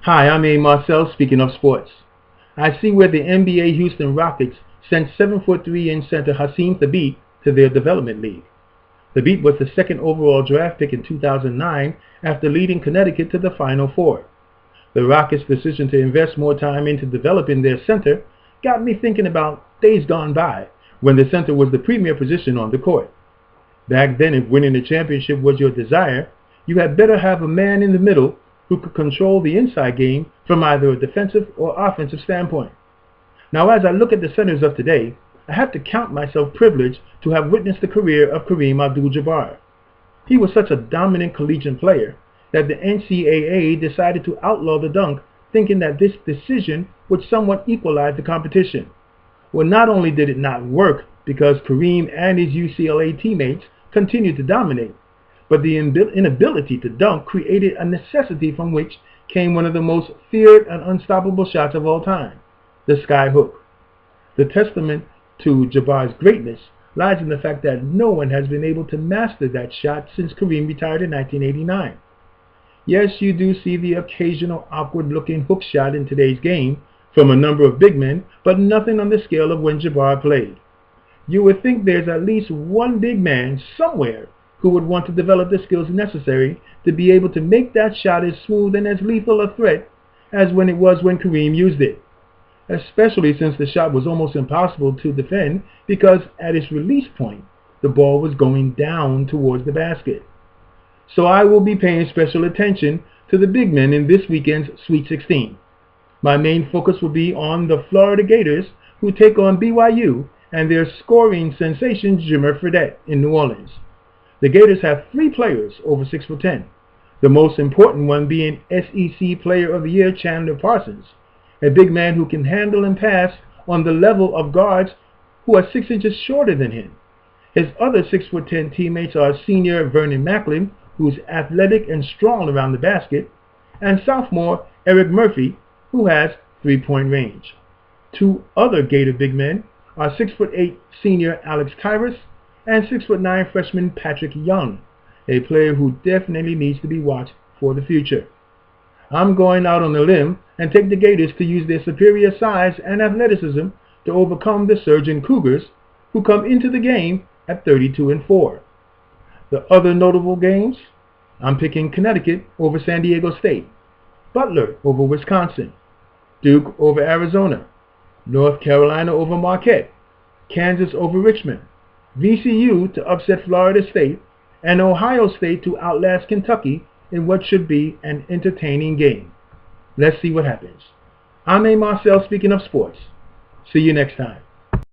Hi, I'm Marcel, speaking of sports. I see where the NBA Houston Rockets sent 7'3" center Hassan Thabeet to their development league. Thabeet was the second overall draft pick in 2009 after leading Connecticut to the Final Four. The Rockets' decision to invest more time into developing their center got me thinking about days gone by when the center was the premier position on the court. Back then, if winning a championship was your desire, you had better have a man in the middle who could control the inside game from either a defensive or offensive standpoint. Now, as I look at the centers of today, I have to count myself privileged to have witnessed the career of Kareem Abdul-Jabbar. He was such a dominant collegiate player that the NCAA decided to outlaw the dunk, thinking that this decision would somewhat equalize the competition. Well, not only did it not work because Kareem and his UCLA teammates continued to dominate, but the inability to dunk created a necessity from which came one of the most feared and unstoppable shots of all time, the sky hook. The testament to Jabbar's greatness lies in the fact that no one has been able to master that shot since Kareem retired in 1989. Yes, you do see the occasional awkward-looking hook shot in today's game from a number of big men, but nothing on the scale of when Jabbar played. You would think there's at least one big man somewhere who would want to develop the skills necessary to be able to make that shot as smooth and as lethal a threat as when it was when Kareem used it. Especially since the shot was almost impossible to defend because at its release point, the ball was going down towards the basket. So I will be paying special attention to the big men in this weekend's Sweet 16. My main focus will be on the Florida Gators, who take on BYU and their scoring sensation Jimmer Fredette in New Orleans. The Gators have 3 players over 6'10", the most important one being SEC Player of the Year Chandler Parsons, a big man who can handle and pass on the level of guards who are 6 inches shorter than him. His other 6'10" teammates are senior Vernon Macklin, who's athletic and strong around the basket, and sophomore Eric Murphy, who has 3-point range. 2 other Gator big men are 6'8" senior Alex Kyrus and 6'9" freshman Patrick Young, a player who definitely needs to be watched for the future. I'm going out on a limb and take the Gators to use their superior size and athleticism to overcome the surging Cougars, who come into the game at 32-4. The other notable games, I'm picking Connecticut over San Diego State, Butler over Wisconsin, Duke over Arizona, North Carolina over Marquette, Kansas over Richmond, VCU to upset Florida State, and Ohio State to outlast Kentucky in what should be an entertaining game. Let's see what happens. I'm Marcel, speaking of sports. See you next time.